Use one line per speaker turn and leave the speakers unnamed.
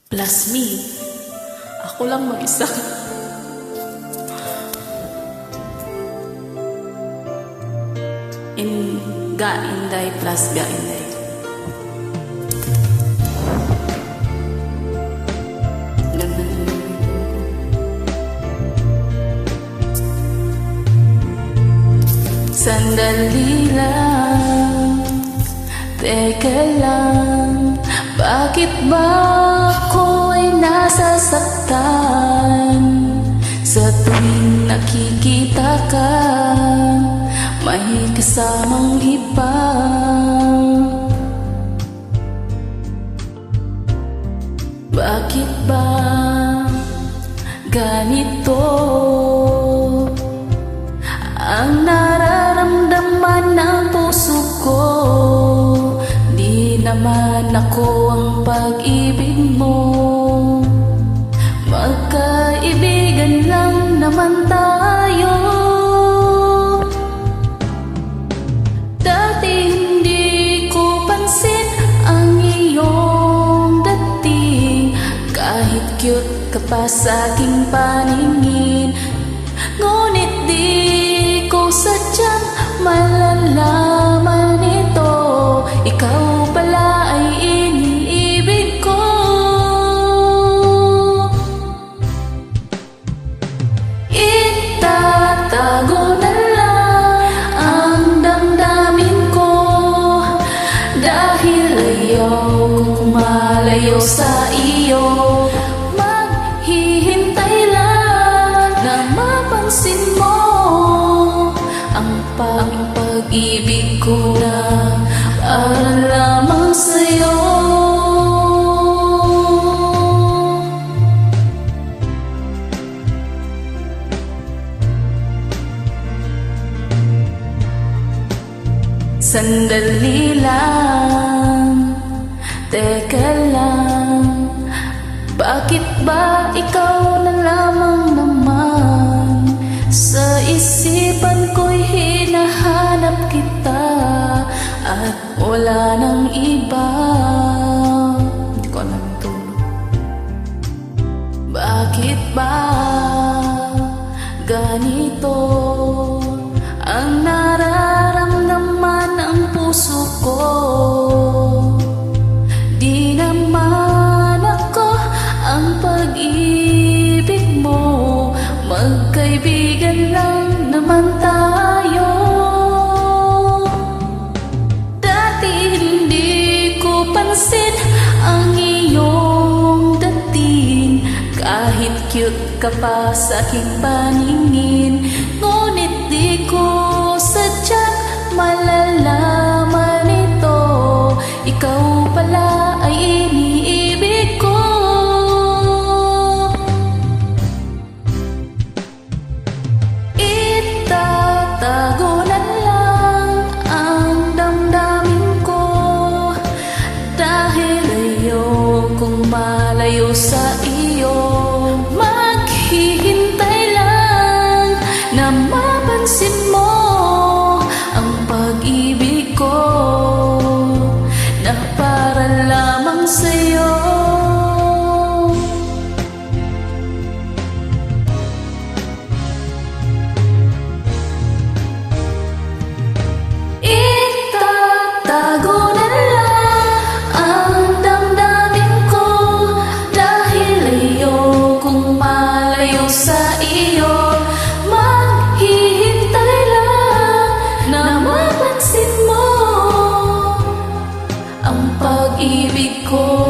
Plus me. Ako lang mag-isa. Ga-inday plus ga-inday. Sandali lang, teka lang, bakit ba ako'y nasasaktan? Sa tuwing nakikita ka, may kasamang iba. Bakit ba ganito ang nararamdaman ng puso ko? Di naman ako ang pag-ibig mo, magkaibigan lang naman tayo. Dati hindi ko pansin ang iyong dating, kahit cute ka pa sa aking paningin. Ngunit di ko sadyang malalaman ito, ikaw pala ay iniibig ko. Itatago na lang ang damdamin ko, dahil ayaw kong malayo sa iyo. Maghihintay lang na mapansin mo ang pag-ibig ko na para lamang sa'yo. Sandali lang, teka lang, bakit ba ikaw na lamang naman? Sa isipan ko'y hinahanap kita, at wala nang iba. Hindi ko alam ito. Bakit ba ganito ang nararamdaman ng puso ko? Di naman ako ang pag-ibig mo, magkaibigan lang naman tayo. Dati hindi ko pansin ang iyong dating, kahit cute ka pa sa aking paningin. Ngunit di ko sadyang malalaman ito, ikaw pala ay iniibig ko. Itatago na lang ang damdamin ko, dahil ayokong malayo sa iyo. Maghihintay lang na mapansin mo ang pag-ibig ko na para lamang sa'yo. Itatago na lang ang damdamin ko, dahil ayokong malayo sa iyo. Maghihintay lang na mapansin mo ang pag-ibig ko